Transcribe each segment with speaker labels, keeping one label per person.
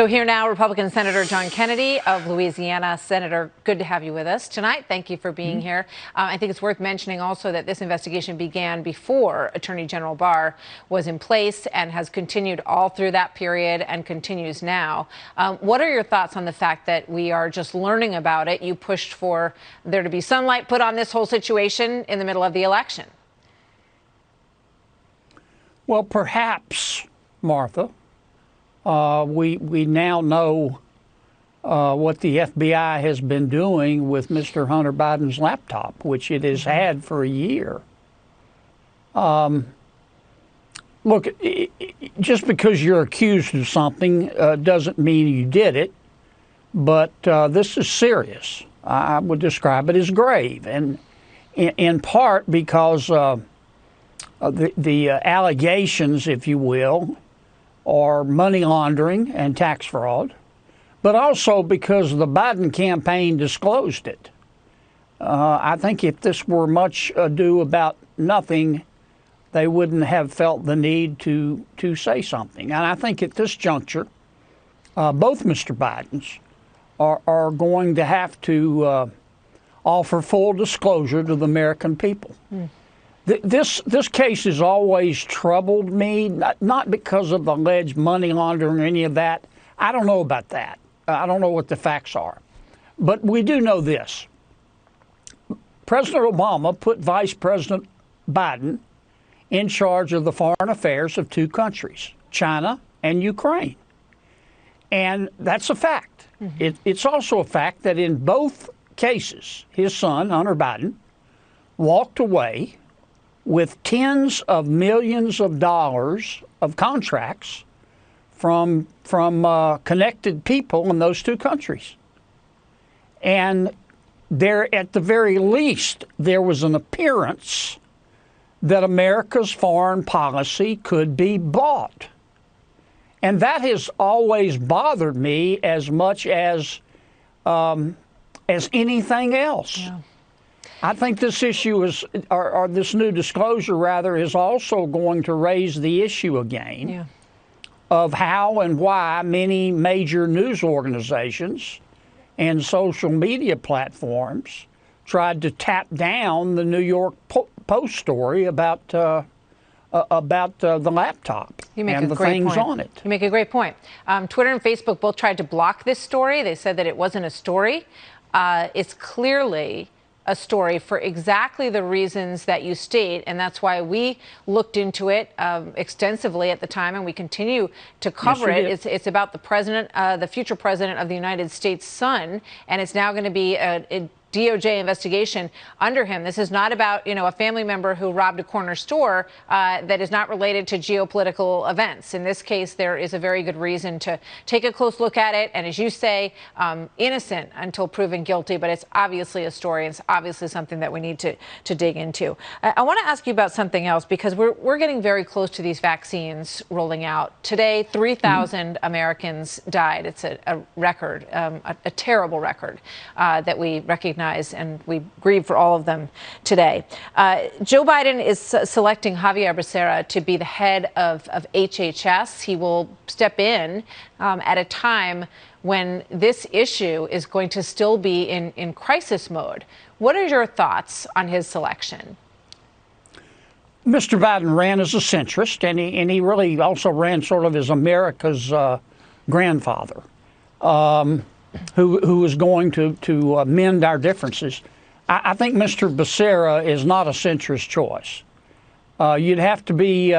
Speaker 1: So here now, Republican Senator John Kennedy of Louisiana. Senator, good to have you with us tonight. Thank you for being here. I think it's worth mentioning also that this investigation began before Attorney General Barr was in place and has continued all through that period and continues now. What are your thoughts on the fact that we are just learning about it? You pushed for there to be sunlight put on this whole situation in the middle of the election.
Speaker 2: Well, perhaps, Martha. We now know what the FBI has been doing with Mr. Hunter Biden's laptop, which it has had for a year. Look, just because you're accused of something doesn't mean you did it, but this is serious. I would describe it as grave, and in part because the allegations, if you will, or money laundering and tax fraud, but also because the Biden campaign disclosed it. I think if this were much ado about nothing, they wouldn't have felt the need to say something. And I think at this juncture, both Mr. Bidens are going to have to offer full disclosure to the American people. This case has always troubled me, not because of alleged money laundering or any of that. I don't know about that. I don't know what the facts are. But we do know this. President Obama put Vice President Biden in charge of the foreign affairs of two countries, China and Ukraine. And that's a fact. It's also a fact that in both cases, his son, Hunter Biden, walked away with tens of millions of dollars of contracts from connected people in those two countries. And there, at the very least, there was an appearance that America's foreign policy could be bought. And that has always bothered me as much as anything else. Yeah. I think this issue is, or this new disclosure rather, is also going to raise the issue again of how and why many major news organizations and social media platforms tried to tap down the New York Post story about the laptop and the things on it.
Speaker 1: You make a great point. Twitter and Facebook both tried to block this story. They said that it wasn't a story. It's clearly a story for exactly the reasons that you state, and that's why we looked into it extensively at the time, and we continue to cover it. It's about the president, the future president of the United States' son, and it's now going to be a DOJ investigation under him. This is not about, a family member who robbed a corner store that is not related to geopolitical events. In this case, there is a very good reason to take a close look at it. And as you say, innocent until proven guilty. But it's obviously a story. It's obviously something that we need to dig into. I want to ask you about something else, because we're getting very close to these vaccines rolling out. Today, 3,000 Americans died. It's a record, a terrible record that we recognize. And we grieve for all of them today. Joe Biden is selecting Xavier Becerra to be the head of HHS. He will step in at a time when this issue is going to still be in crisis mode. What are your thoughts on his selection?
Speaker 2: Mr. Biden ran as a centrist, and he really also ran sort of as America's grandfather. Who is going to mend our differences. I think Mr. Becerra is not a centrist choice. You'd have to be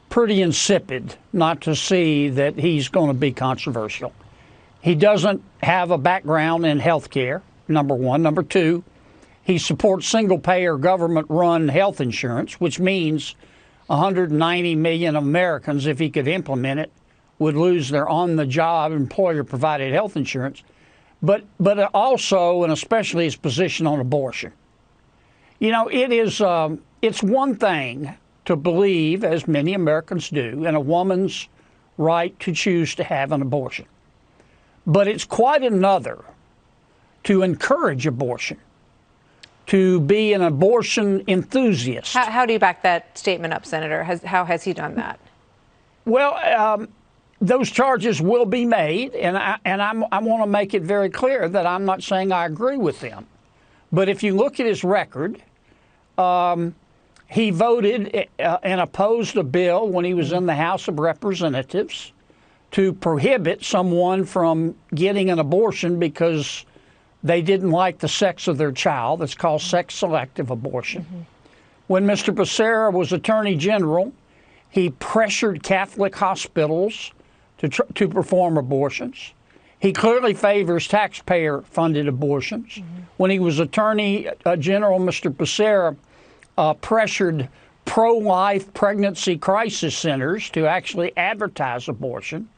Speaker 2: pretty insipid not to see that he's going to be controversial. He doesn't have a background in health care, number one. Number two, he supports single-payer government-run health insurance, which means 190 million Americans, if he could implement it, would lose their on-the-job employer-provided health insurance, but also and especially his position on abortion. It's one thing to believe, as many Americans do, in a woman's right to choose to have an abortion, but it's quite another to encourage abortion, to be an abortion enthusiast.
Speaker 1: How do you back that statement up, Senator? How has he done that?
Speaker 2: Well, those charges will be made, and I want to make it very clear that I'm not saying I agree with them. But if you look at his record, he voted and opposed a bill when he was in the House of Representatives to prohibit someone from getting an abortion because they didn't like the sex of their child. It's called sex-selective abortion. Mm-hmm. When Mr. Becerra was Attorney General, he pressured Catholic hospitals to perform abortions. He clearly favors taxpayer-funded abortions. Mm-hmm. When he was Attorney General, Mr. Becerra pressured pro-life pregnancy crisis centers to actually advertise abortion.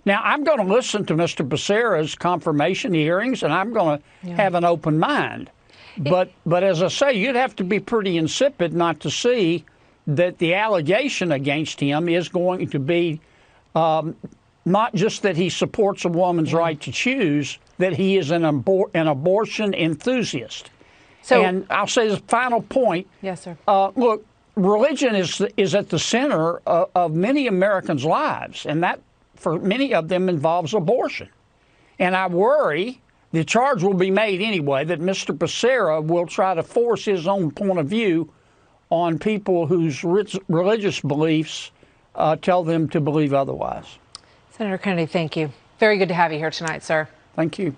Speaker 2: Now, I'm going to listen to Mr. Becerra's confirmation hearings, and I'm going to have an open mind. But as I say, you'd have to be pretty insipid not to see that the allegation against him is going to be not just that he supports a woman's right to choose, that he is an abortion enthusiast. So, and I'll say this final point.
Speaker 1: Yes, sir.
Speaker 2: Look, religion is at the center of many Americans' lives, and that, for many of them, involves abortion. And I worry the charge will be made anyway that Mr. Becerra will try to force his own point of view on people whose religious beliefs tell them to believe otherwise.
Speaker 1: Senator Kennedy, thank you. Very good to have you here tonight, sir.
Speaker 2: Thank you.